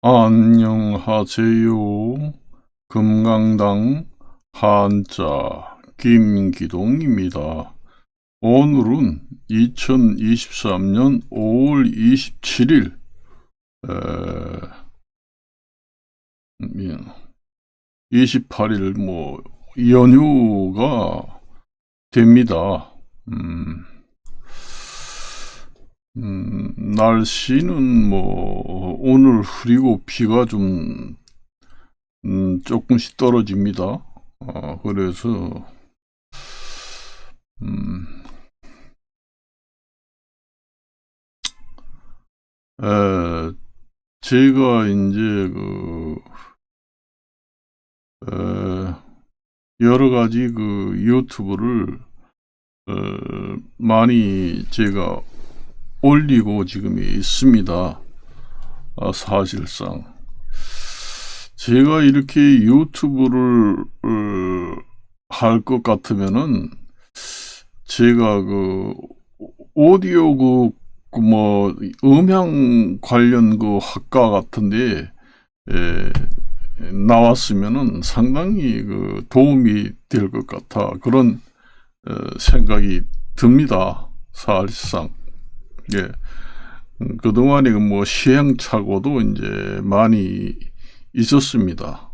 안녕하세요. 금강당 한자 김기동입니다. 오늘은 2023년 5월 27일 28일 연휴가 됩니다. 날씨는 오늘 흐리고 비가 좀 조금씩 떨어집니다. 그래서 음, 에, 제가 이제 에, 여러 가지 유튜브를 많이 제가 올리고 지금 있습니다. 사실상 제가 이렇게 유튜브를 할 것 같으면은 제가 오디오 음향 관련 학과 같은데 에, 나왔으면은 상당히 도움이 될 것 같아 그런 생각이 듭니다. 사실상 예. 그동안에 시행착오도 이제 많이 있었습니다.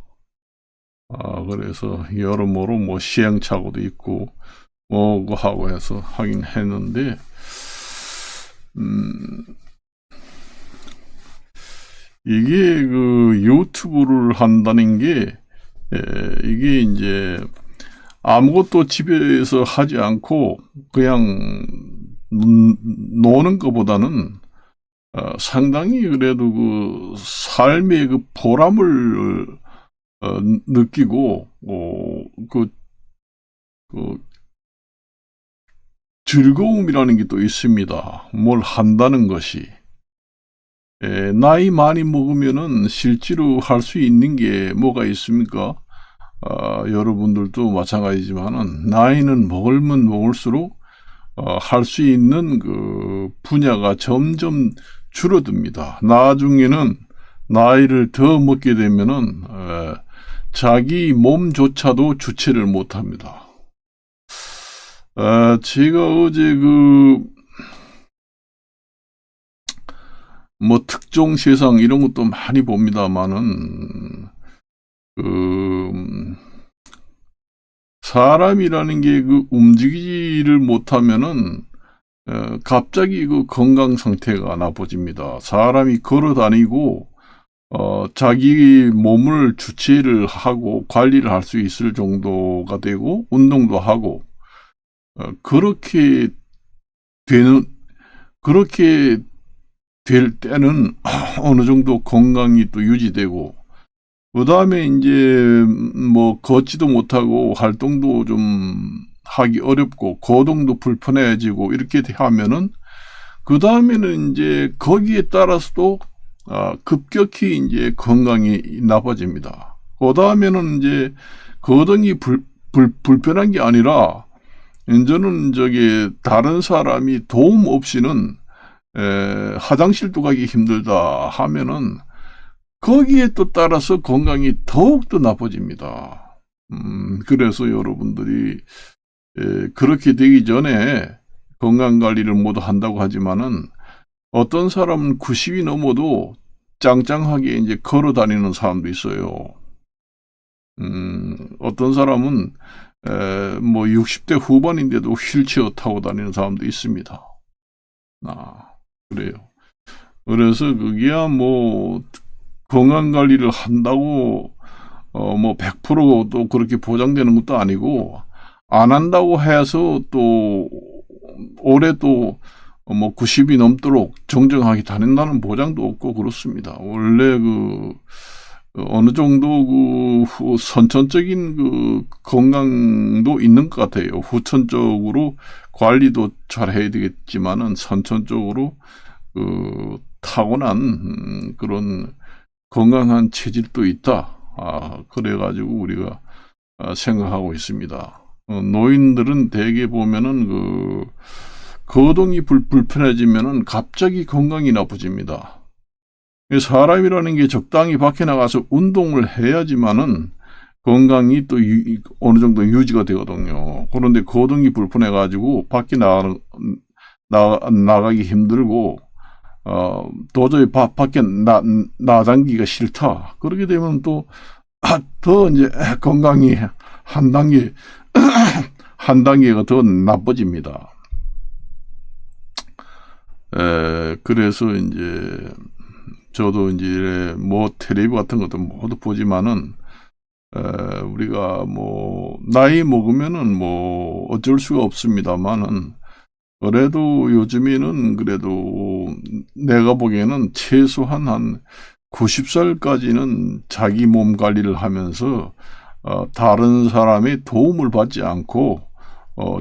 그래서 여러모로 시행착오도 있고 하고 해서 하긴 했는데 이게 유튜브를 한다는 게 이게 이제 아무것도 집에서 하지 않고 그냥 노는 것보다는 상당히 그래도 삶의 보람을 느끼고 그 즐거움이라는 게 또 있습니다. 뭘 한다는 것이. 나이 많이 먹으면은 실제로 할 수 있는 게 뭐가 있습니까? 여러분들도 마찬가지지만은 나이는 먹으면 먹을수록 할 수 있는 분야가 점점 줄어듭니다. 나중에는 나이를 더 먹게 되면은 자기 몸조차도 주체를 못합니다. 제가 어제 특종 세상 이런 것도 많이 봅니다만은 사람이라는 게 움직이지를 못하면은 갑자기 건강 상태가 나빠집니다. 사람이 걸어 다니고 자기 몸을 주체를 하고 관리를 할 수 있을 정도가 되고 운동도 하고 그렇게 되는 그렇게 될 때는 어느 정도 건강이 또 유지되고 그 다음에 이제 걷지도 못하고 활동도 좀 하기 어렵고 거동도 불편해지고 이렇게 하면은 그 다음에는 이제 거기에 따라서도 급격히 이제 건강이 나빠집니다. 그 다음에는 이제 거동이 불편한 게 아니라 이제는 다른 사람이 도움 없이는 화장실도 가기 힘들다 하면은 거기에 또 따라서 건강이 더욱더 나빠집니다. 그래서 여러분들이 그렇게 되기 전에 건강관리를 모두 한다고 하지만은 어떤 사람은 90이 넘어도 짱짱하게 이제 걸어 다니는 사람도 있어요. 어떤 사람은 60대 후반인데도 휠체어 타고 다니는 사람도 있습니다. 그래요. 그래서 그게야 건강 관리를 한다고 100%또 그렇게 보장되는 것도 아니고 안 한다고 해서 또 올해 또 90이 넘도록 정정하게 다닌다는 보장도 없고 그렇습니다. 원래 어느 정도 선천적인 건강도 있는 것 같아요. 후천적으로 관리도 잘 해야 되겠지만은 선천적으로 타고난 그런 건강한 체질도 있다. 그래가지고 우리가 생각하고 있습니다. 노인들은 대개 보면은 거동이 불편해지면은 갑자기 건강이 나빠집니다. 사람이라는 게 적당히 밖에 나가서 운동을 해야지만은 건강이 또 어느 정도 유지가 되거든요. 그런데 거동이 불편해가지고 밖에 나가기 힘들고, 도저히 밖에 나다니기가 싫다. 그렇게 되면 또, 더 이제 건강이 한 단계, 한 단계가 더 나빠집니다. 그래서 이제, 저도 이제 뭐 텔레비 같은 것도 모두 보지만은, 우리가 뭐 나이 먹으면은 뭐 어쩔 수가 없습니다만은, 그래도 요즘에는 그래도 내가 보기에는 최소한 한 90살까지는 자기 몸 관리를 하면서 다른 사람의 도움을 받지 않고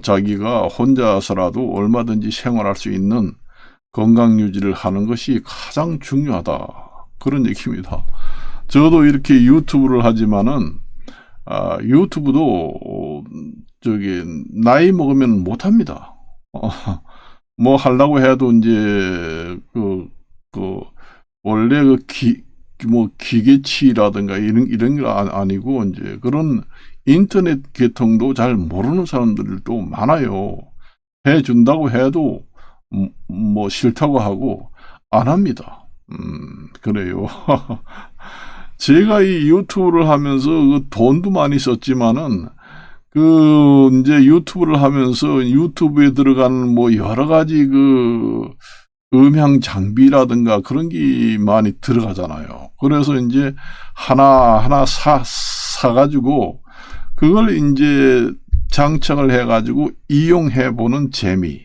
자기가 혼자서라도 얼마든지 생활할 수 있는 건강 유지를 하는 것이 가장 중요하다. 그런 얘기입니다. 저도 이렇게 유튜브를 하지만은 유튜브도 저기 나이 먹으면 못합니다. 뭐 하려고 해도 이제 원래 뭐 기계치라든가 이런 게 아니고 이제 그런 인터넷 계통도 잘 모르는 사람들도 많아요. 해준다고 해도 뭐 싫다고 하고 안 합니다. 그래요. 제가 이 유튜브를 하면서 돈도 많이 썼지만은 이제 유튜브를 하면서 유튜브에 들어가는 뭐 여러 가지 음향 장비라든가 그런 게 많이 들어가잖아요. 그래서 이제 하나하나 사가지고 그걸 이제 장착을 해가지고 이용해보는 재미.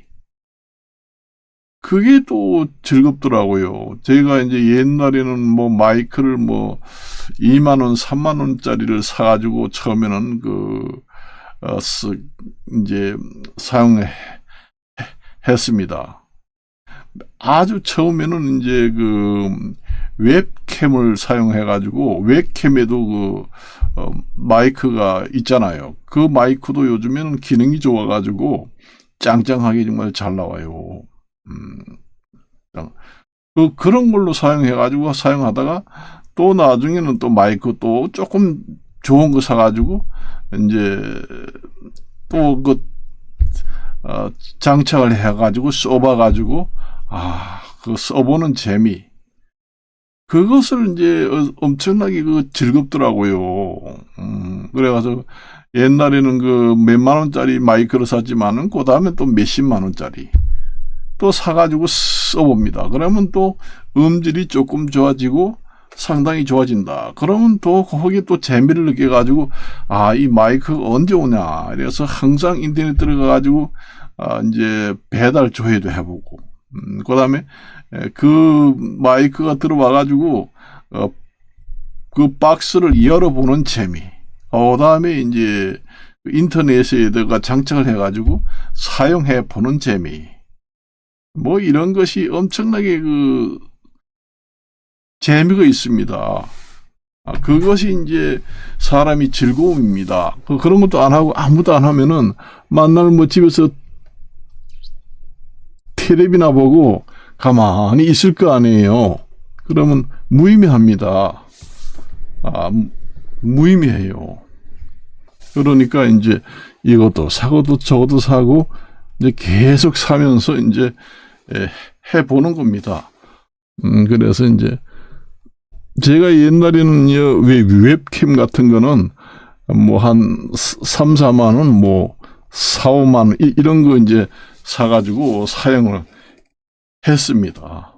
그게 또 즐겁더라고요. 제가 이제 옛날에는 뭐 마이크를 뭐 2만원, 3만원짜리를 사가지고 처음에는 이제 사용했습니다. 아주 처음에는 이제 웹캠을 사용해가지고 웹캠에도 마이크가 있잖아요. 그 마이크도 요즘에는 기능이 좋아가지고 짱짱하게 정말 잘 나와요. 그런 걸로 사용해가지고 사용하다가 또 나중에는 또 마이크 또 조금 좋은 거 사가지고 이제 또 장착을 해가지고 써봐가지고 써보는 재미, 그것을 이제 엄청나게 즐겁더라고요. 그래가지고 옛날에는 몇만 원짜리 마이크를 샀지만은 그 다음에 또 몇십만 원짜리 또 사가지고 써봅니다. 그러면 또 음질이 조금 좋아지고 상당히 좋아진다. 그러면 또 거기에 또 재미를 느껴가지고 이 마이크가 언제 오냐. 그래서 항상 인터넷 들어가가지고 이제 배달 조회도 해보고 그 다음에 그 마이크가 들어와가지고 그 박스를 열어보는 재미. 그 다음에 이제 인터넷에다가 장착을 해가지고 사용해보는 재미. 뭐 이런 것이 엄청나게 재미가 있습니다. 그것이 이제 사람이 즐거움입니다. 그런 것도 안 하고 아무도 안 하면은 만날 뭐 집에서 텔레비나 보고 가만히 있을 거 아니에요. 그러면 무의미합니다. 무의미해요. 그러니까 이제 이것도 사고도 저것도 사고 이제 계속 사면서 이제 해보는 겁니다. 그래서 이제 제가 옛날에는 웹캠 같은 거는 뭐 한 3, 4만 원, 뭐 4, 5만 원 이런 거 이제 사가지고 사용을 했습니다.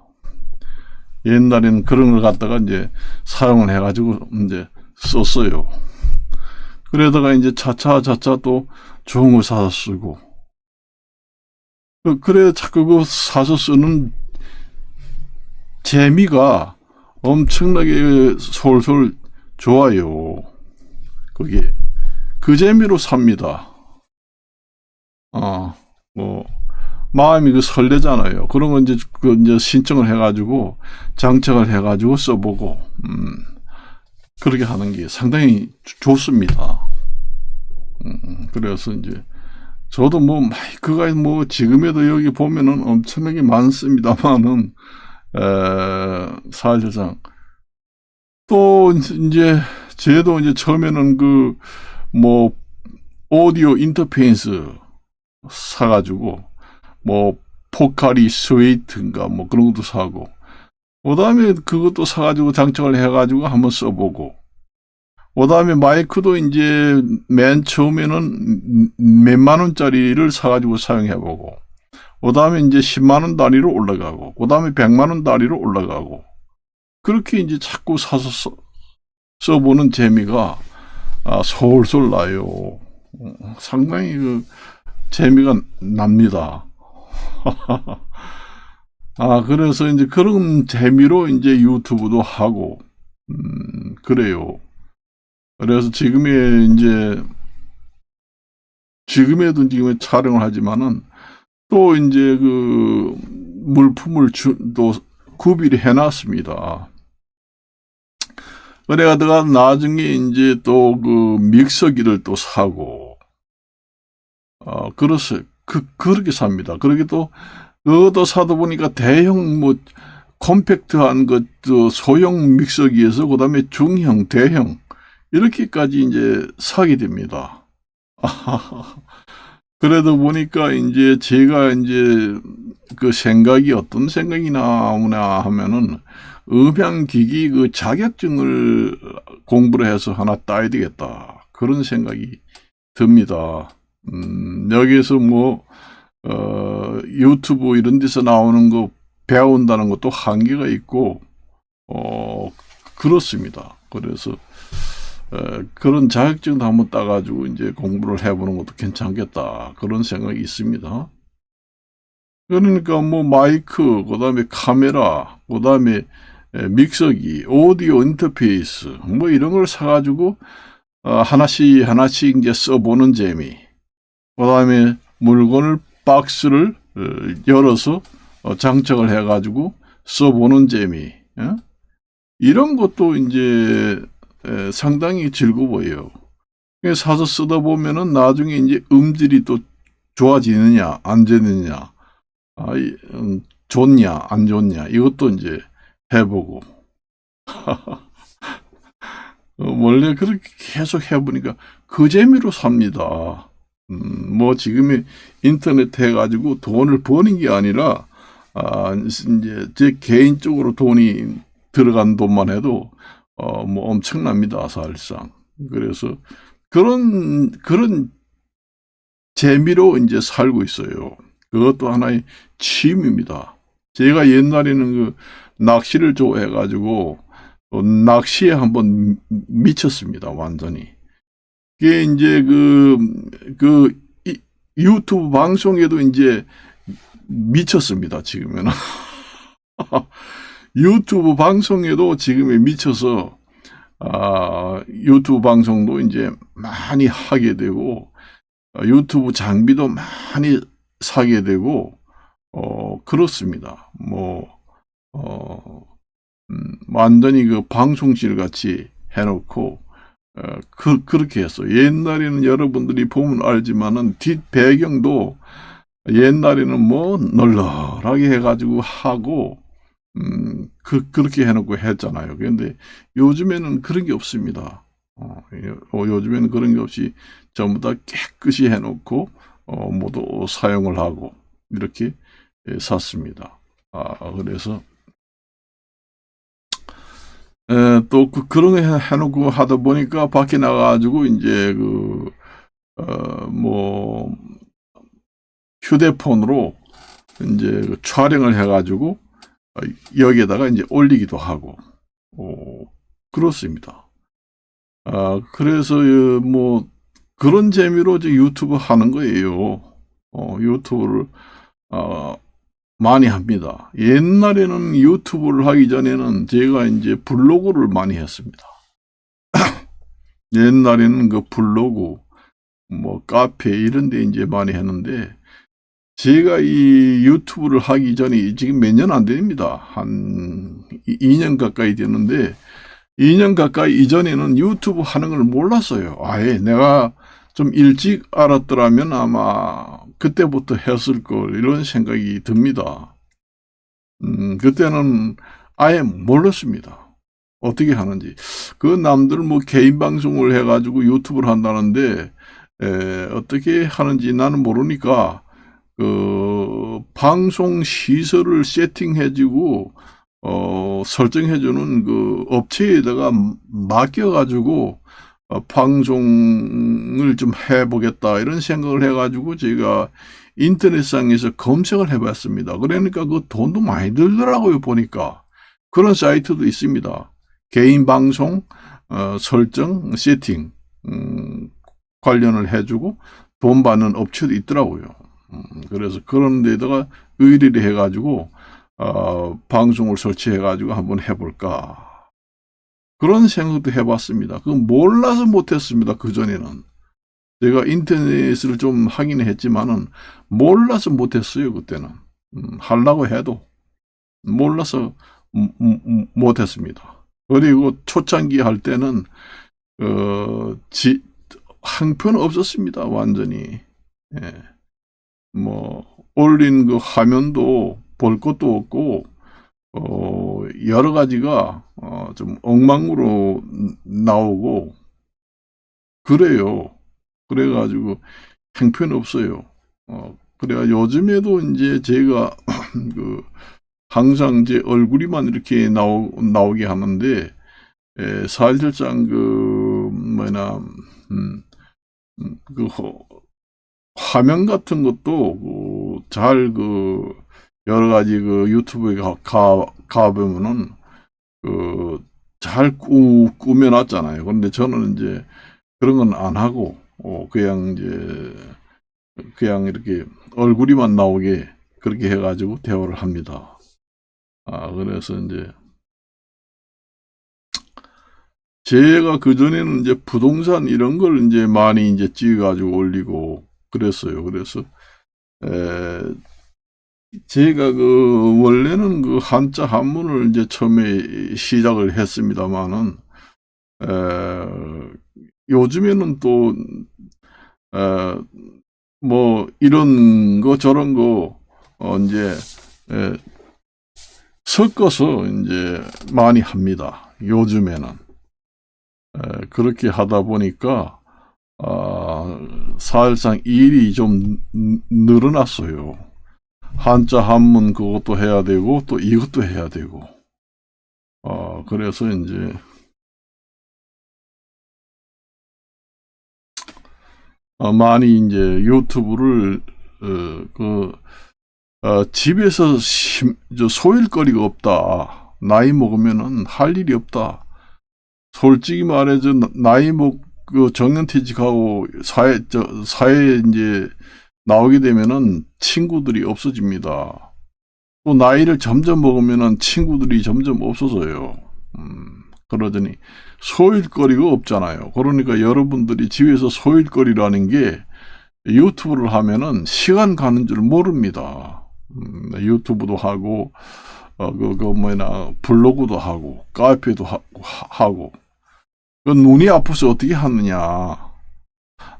옛날에는 그런 걸 갖다가 이제 사용을 해가지고 이제 썼어요. 그러다가 이제 차차 또 좋은 거 사서 쓰고. 그래 자꾸 그 사서 쓰는 재미가 엄청나게 솔솔 좋아요. 그게 그 재미로 삽니다. 뭐 마음이 설레잖아요. 그런 거 이제 이제 신청을 해가지고 장착을 해가지고 써보고 그렇게 하는 게 상당히 좋습니다. 그래서 이제 저도 뭐 마이크가 뭐 지금에도 여기 보면은 엄청나게 많습니다만은 사실상 또 이제 쟤도 이제 처음에는 그 뭐 오디오 인터페이스 사가지고 뭐 포카리 스웨이트인가 뭐 그런 것도 사고, 그 다음에 그것도 사가지고 장착을 해가지고 한번 써보고, 그 다음에 마이크도 이제 맨 처음에는 몇만 원짜리를 사가지고 사용해보고, 그 다음에 이제 10만 원 단위로 올라가고, 그 다음에 100만 원 단위로 올라가고, 그렇게 이제 자꾸 사서 써보는 재미가 솔솔 나요. 상당히 그 재미가 납니다. 그래서 이제 그런 재미로 이제 유튜브도 하고, 그래요. 그래서 지금에도 지금 촬영을 하지만은 또 이제 그 물품을 또 구비를 해놨습니다. 그래가다가 나중에 이제 또 그 믹서기를 또 사고, 그렇게 삽니다. 그렇게 또, 그것도 사다 보니까 대형, 컴팩트한 것도 소형 믹서기에서 그 다음에 중형, 대형, 이렇게까지 이제 사게 됩니다. 그러다 보니까 이제 제가 이제 그 생각이 어떤 생각이 나오냐 하면은, 음향기기 그 자격증을 공부를 해서 하나 따야 되겠다. 그런 생각이 듭니다. 여기에서 유튜브 이런 데서 나오는 거 배운다는 것도 한계가 있고, 그렇습니다. 그래서, 그런 자격증도 한번 따가지고 이제 공부를 해보는 것도 괜찮겠다. 그런 생각이 있습니다. 그러니까 마이크, 그 다음에 카메라, 그 다음에 믹서기, 오디오 인터페이스, 이런 걸 사가지고, 하나씩 이제 써보는 재미. 그 다음에 물건을, 박스를 열어서 장착을 해가지고 써보는 재미. 이런 것도 이제 상당히 즐거워요. 사서 쓰다 보면은 나중에 이제 음질이 또 좋아지느냐, 안 좋느냐, 좋냐, 안 좋냐, 이것도 이제 해보고. 원래 그렇게 계속 해보니까 그 재미로 삽니다. 지금의 인터넷 해가지고 돈을 버는 게 아니라, 이제 제 개인적으로 돈이 들어간 돈만 해도, 엄청납니다, 사실상. 그래서 그런 재미로 이제 살고 있어요. 그것도 하나의 취미입니다. 제가 옛날에는 그 낚시를 좋아해가지고, 낚시에 한번 미쳤습니다, 완전히. 그게 이제 유튜브 방송에도 이제 미쳤습니다, 지금은. 유튜브 방송에도 지금에 미쳐서, 유튜브 방송도 이제 많이 하게 되고, 유튜브 장비도 많이 사게 되고, 그렇습니다. 완전히 그 방송실 같이 해놓고, 그렇게 했어. 옛날에는 여러분들이 보면 알지만은 뒷 배경도 옛날에는 널널하게 해가지고 하고, 그렇게 해놓고 했잖아요. 그런데 요즘에는 그런 게 없습니다. 요즘에는 그런 게 없이 전부 다 깨끗이 해놓고, 모두 사용을 하고, 이렇게 샀습니다. 그래서, 또 그런 거 해놓고 하다 보니까 밖에 나가가지고 이제 휴대폰으로 이제 촬영을 해가지고 여기에다가 이제 올리기도 하고, 그렇습니다. 그래서 그런 재미로 이제 유튜브 하는 거예요. 유튜브를 많이 합니다. 옛날에는 유튜브를 하기 전에는 제가 이제 블로그를 많이 했습니다. 옛날에는 그 블로그, 카페 이런 데 이제 많이 했는데, 제가 이 유튜브를 하기 전에 지금 몇 년 안 됩니다. 한 2년 가까이 됐는데, 2년 가까이 이전에는 유튜브 하는 걸 몰랐어요. 아예 내가 좀 일찍 알았더라면 아마 그때부터 했을 걸, 이런 생각이 듭니다. 그때는 아예 몰랐습니다. 어떻게 하는지. 그 남들 뭐 개인 방송을 해가지고 유튜브를 한다는데, 어떻게 하는지 나는 모르니까, 그, 방송 시설을 세팅해주고, 설정해주는 그 업체에다가 맡겨가지고, 방송을 좀 해보겠다, 이런 생각을 해가지고, 제가 인터넷상에서 검색을 해봤습니다. 그러니까 그 돈도 많이 들더라고요, 보니까. 그런 사이트도 있습니다. 개인 방송, 설정, 세팅, 관련을 해주고 돈 받는 업체도 있더라고요. 그래서 그런 데다가 의뢰를 해가지고, 방송을 설치해가지고 한번 해볼까. 그런 생각도 해봤습니다. 그 몰라서 못했습니다. 그전에는. 제가 인터넷을 좀 하긴 했지만은 몰라서 못했어요. 그때는. 하려고 해도 몰라서 못했습니다. 그리고 초창기 할 때는 형편 없었습니다. 완전히. 예. 뭐 올린 그 화면도 볼 것도 없고, 여러 가지가 좀 엉망으로 나오고 그래요. 그래가지고 형편없어요. 그래가 요즘에도 이제 제가 그 항상 제 얼굴이만 이렇게 나오게 하는데, 사실상 그 뭐냐, 그 화면 같은 것도 잘 그 여러 가지 그 유튜브에 가보면은 그 잘 꾸며놨잖아요. 그런데 저는 이제 그런 건 안 하고, 그냥 이제 그냥 이렇게 얼굴이만 나오게 그렇게 해가지고 대화를 합니다. 그래서 이제 제가 그전에는 이제 부동산 이런 걸 이제 많이 이제 찍어가지고 올리고 그랬어요. 그래서, 에, 제가 그, 원래는 그 한자 한문을 이제 처음에 시작을 했습니다만은, 요즘에는 또, 에, 뭐, 이런 거 저런 거, 이제, 에, 섞어서 이제 많이 합니다. 요즘에는. 그렇게 하다 보니까, 사실상 일이 좀 늘어났어요. 한자 한문 그것도 해야 되고 또 이것도 해야 되고, 그래서 이제 많이 이제 유튜브를 집에서 소일거리가 없다. 나이 먹으면은 할 일이 없다. 솔직히 말해서 나이 먹고 정년퇴직하고 사회에 이제 나오게 되면은 친구들이 없어집니다. 또 나이를 점점 먹으면은 친구들이 점점 없어져요. 그러더니 소일거리가 없잖아요. 그러니까 여러분들이 집에서 소일거리라는 게 유튜브를 하면은 시간 가는 줄 모릅니다. 유튜브도 하고, 블로그도 하고, 카페도 하고. 그 눈이 아파서 어떻게 하느냐.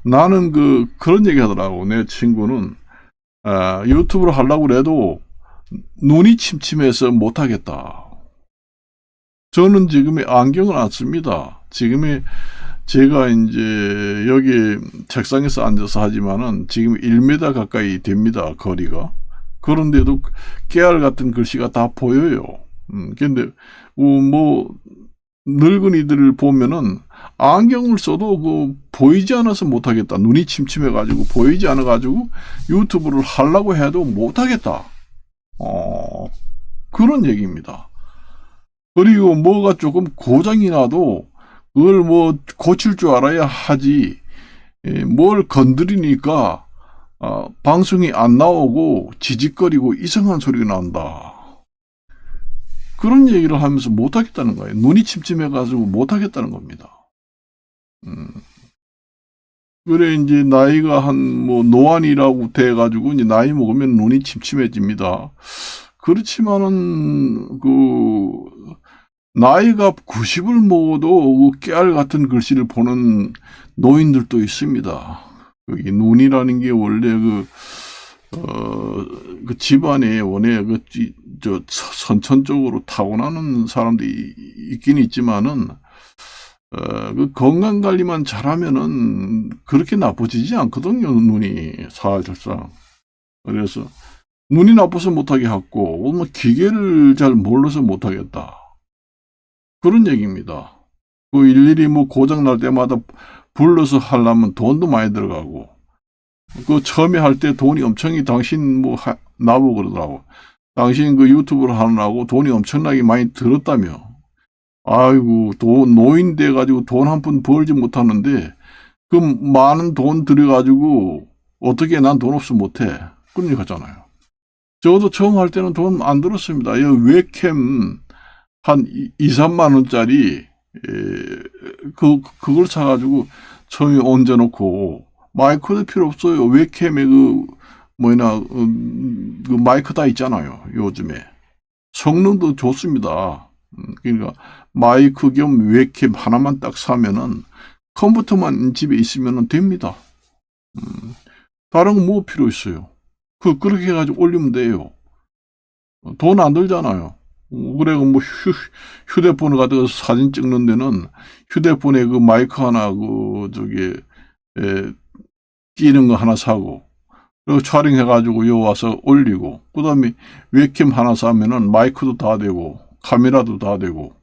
나는 그런 얘기 하더라고. 내 친구는, 유튜브를 하려고 해도 눈이 침침해서 못하겠다. 저는 지금의 안경을 안 씁니다. 지금의 제가 이제 여기 책상에서 앉아서 하지만은 지금 1m 가까이 됩니다. 거리가. 그런데도 깨알 같은 글씨가 다 보여요. 근데 뭐 늙은이들을 보면은 안경을 써도 보이지 않아서 못하겠다. 눈이 침침해가지고 보이지 않아가지고 유튜브를 하려고 해도 못하겠다. 그런 얘기입니다. 그리고 뭐가 조금 고장이 나도 그걸 뭐 고칠 줄 알아야 하지. 뭘 건드리니까 방송이 안 나오고 지직거리고 이상한 소리가 난다. 그런 얘기를 하면서 못하겠다는 거예요. 눈이 침침해가지고 못하겠다는 겁니다. 그래 이제 나이가 한 뭐 노안이라고 돼가지고 이제 나이 먹으면 눈이 침침해집니다. 그렇지만은 나이가 90을 먹어도 깨알 같은 글씨를 보는 노인들도 있습니다. 이 눈이라는 게 원래 그 집안에 원래 저 선천적으로 타고나는 사람들이 있긴 있지만은, 그 건강 관리만 잘하면은 그렇게 나빠지지 않거든요, 눈이 사실상. 그래서 눈이 나빠서 못하게 하고, 뭐 기계를 잘 몰라서 못하겠다. 그런 얘기입니다. 그 일일이 뭐 고장 날 때마다 불러서 하려면 돈도 많이 들어가고, 그 처음에 할 때 돈이 엄청이 당신 뭐 나보고 그러더라고. 당신 그 유튜브를 하느라고 돈이 엄청나게 많이 들었다며. 아이고, 노인 돼가지고 돈 한 푼 벌지 못하는데, 그 많은 돈 들여가지고, 어떻게 난 돈 없으면 못해. 그런 얘기 하잖아요. 저도 처음 할 때는 돈 안 들었습니다. 이 웹캠 한 2, 3만 원짜리, 그걸 사가지고 처음에 얹어놓고, 마이크도 필요 없어요. 웹캠에 그 마이크 다 있잖아요. 요즘에. 성능도 좋습니다. 그러니까 마이크 겸 웹캠 하나만 딱 사면은 컴퓨터만 집에 있으면 됩니다. 다른 거 뭐 필요 있어요. 그렇게 해가지고 올리면 돼요. 돈 안 들잖아요. 그래, 뭐, 휴대폰을 가지고 사진 찍는 데는 휴대폰에 그 마이크 하나, 끼는 거 하나 사고, 그리고 촬영해가지고 요 와서 올리고, 그 다음에 웹캠 하나 사면은 마이크도 다 되고, 카메라도 다 되고,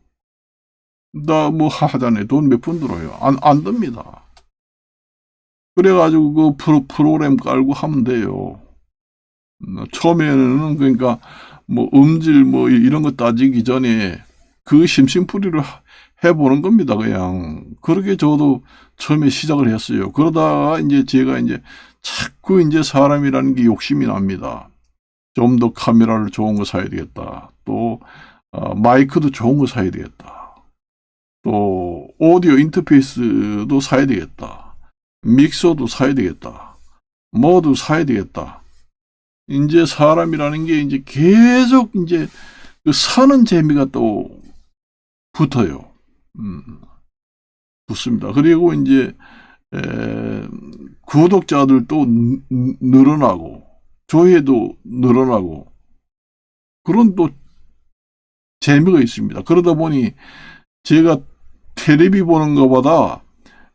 다 뭐 하잖아요. 돈 몇 푼 들어요. 안 듭니다. 그래가지고 그 프로그램 깔고 하면 돼요. 처음에는 그러니까 뭐 음질 뭐 이런 거 따지기 전에 그 심심풀이를 해보는 겁니다. 그냥 그렇게 저도 처음에 시작을 했어요. 그러다가 이제 제가 이제 자꾸 이제 사람이라는 게 욕심이 납니다. 좀 더 카메라를 좋은 거 사야 되겠다. 또 마이크도 좋은 거 사야 되겠다. 또 오디오 인터페이스도 사야 되겠다. 믹서도 사야 되겠다. 뭐도 사야 되겠다. 이제 사람이라는 게 이제 계속 이제 그 사는 재미가 또 붙어요. 붙습니다. 그리고 이제 구독자들도 늘어나고 조회도 늘어나고 그런 또 재미가 있습니다. 그러다 보니 제가 텔레비 보는 것보다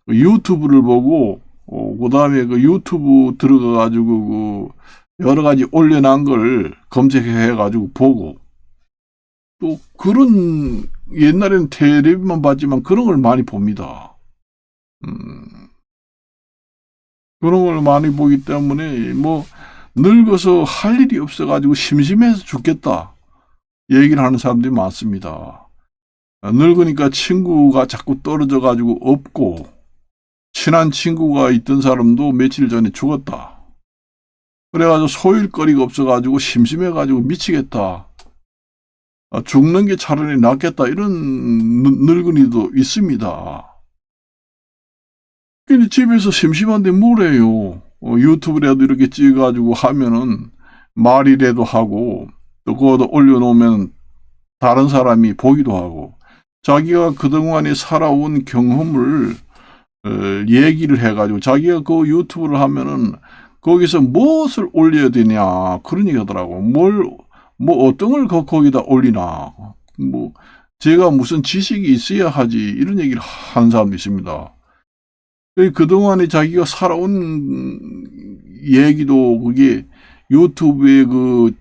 유튜브를 보고 그 다음에 그 유튜브 들어가 가지고 여러 가지 올려놓은 걸 검색해 가지고 보고 또 그런 옛날에는 텔레비만 봤지만 그런 걸 많이 봅니다. 그런 걸 많이 보기 때문에 뭐 늙어서 할 일이 없어 가지고 심심해서 죽겠다 얘기를 하는 사람들이 많습니다. 늙으니까 친구가 자꾸 떨어져 가지고 없고 친한 친구가 있던 사람도 며칠 전에 죽었다. 그래가지고 소일거리가 없어가지고 심심해가지고 미치겠다. 죽는 게 차라리 낫겠다. 이런 늙은이도 있습니다. 근데 집에서 심심한데 뭘 해요? 유튜브라도 이렇게 찍어가지고 하면은 말이라도 하고 또 그것도 올려놓으면 다른 사람이 보기도 하고 자기가 그동안에 살아온 경험을 얘기를 해가지고 자기가 그 유튜브를 하면은 거기서 무엇을 올려야 되냐 그런 얘기 하더라고. 뭐 어떤 걸 거기다 올리나 뭐 제가 무슨 지식이 있어야 하지 이런 얘기를 하는 사람도 있습니다. 그동안에 자기가 살아온 얘기도 그게 유튜브에 그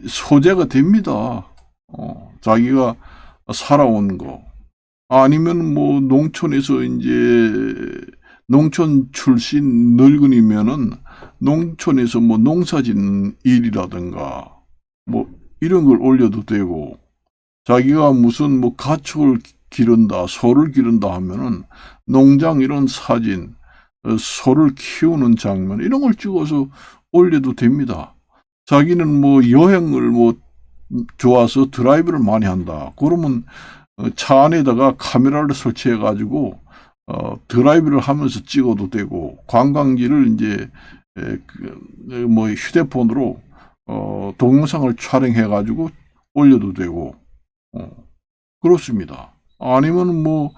소재가 됩니다. 자기가 살아온 거. 아니면 뭐 농촌에서 이제 농촌 출신 늙은이면은 농촌에서 뭐 농사짓는 일이라든가 뭐 이런 걸 올려도 되고 자기가 무슨 뭐 가축을 기른다 소를 기른다 하면은 농장 이런 사진 소를 키우는 장면 이런 걸 찍어서 올려도 됩니다. 자기는 뭐 여행을 뭐 좋아서 드라이브를 많이 한다. 그러면 차 안에다가 카메라를 설치해 가지고 드라이브를 하면서 찍어도 되고 관광지를 이제 뭐 휴대폰으로 동영상을 촬영해 가지고 올려도 되고 그렇습니다. 아니면 뭐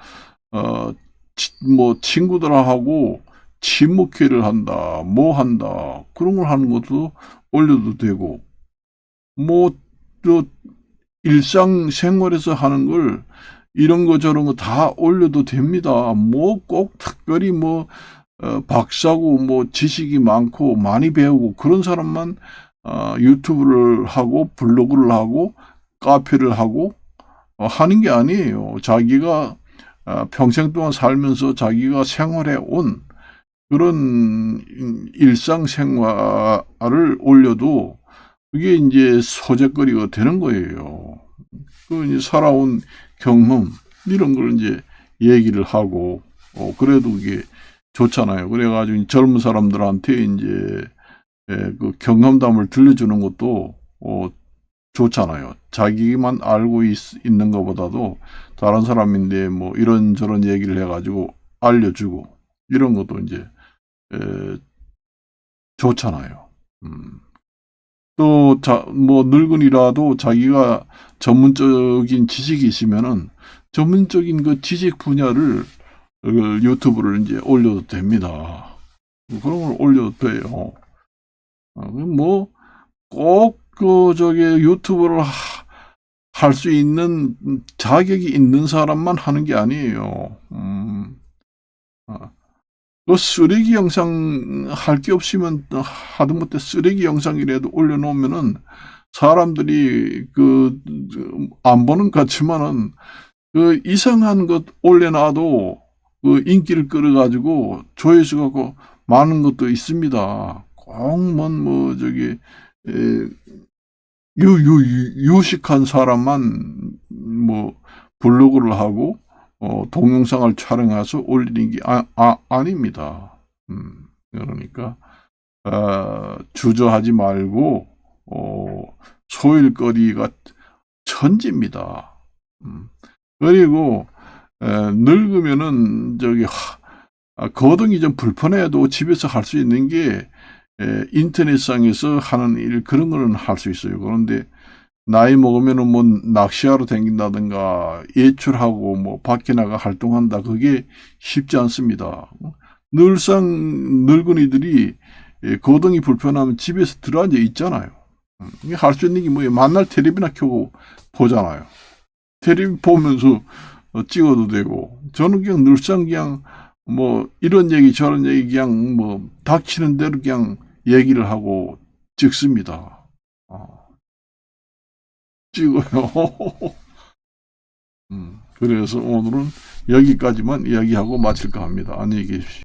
친구들하고 침묵회를 한다, 뭐 한다, 그런 걸 하는 것도 올려도 되고, 뭐, 또, 일상생활에서 하는 걸 이런 거 저런 거 다 올려도 됩니다. 뭐 꼭 특별히 뭐 박사고 뭐 지식이 많고 많이 배우고 그런 사람만 유튜브를 하고 블로그를 하고 카페를 하고 하는 게 아니에요. 자기가 평생 동안 살면서 자기가 생활해 온 그런 일상생활을 올려도 그게 이제 소재거리가 되는 거예요. 그 이제 살아온 경험 이런 걸 이제 얘기를 하고 그래도 이게 좋잖아요. 그래가지고 젊은 사람들한테 이제 그 경험담을 들려주는 것도 좋잖아요. 자기만 알고 있는 것보다도 다른 사람인데 뭐 이런저런 얘기를 해가지고 알려주고 이런 것도 이제 좋잖아요. 또, 뭐, 늙은이라도 자기가 전문적인 지식이 있으면은 전문적인 그 지식 분야를 유튜브를 이제 올려도 됩니다. 그런 걸 올려도 돼요. 뭐, 꼭 유튜브를 할 수 있는 자격이 있는 사람만 하는 게 아니에요. 그 쓰레기 영상 할 게 없으면 하다못해 쓰레기 영상이라도 올려놓으면은 사람들이 안 보는 것 같지만은 그 이상한 것 올려놔도 그 인기를 끌어가지고 조회수가 많은 것도 있습니다. 꼭뭐 저기 유식한 사람만 뭐 블로그를 하고 동영상을 촬영해서 올리는 게 아닙니다. 그러니까 주저하지 말고 소일거리가 천지입니다. 그리고 늙으면은 거동이 좀 불편해도 집에서 할 수 있는 게 인터넷상에서 하는 일 그런 거는 할 수 있어요. 그런데 나이 먹으면은 뭐 낚시하러 다닌다든가 예출하고 뭐 밖에 나가 활동한다 그게 쉽지 않습니다. 늘상 늙은이들이 거동이 불편하면 집에서 들어앉아 있잖아요. 할 수 있는 게 뭐예요? 만날 텔레비나 켜고 보잖아요. 텔레비 보면서 찍어도 되고 저는 그냥 늘상 그냥 뭐 이런 얘기 저런 얘기 그냥 뭐 닥치는 대로 그냥 얘기를 하고 찍습니다. 찍어요. 그래서 오늘은 여기까지만 이야기하고 마칠까 합니다. 안녕히 계십시오.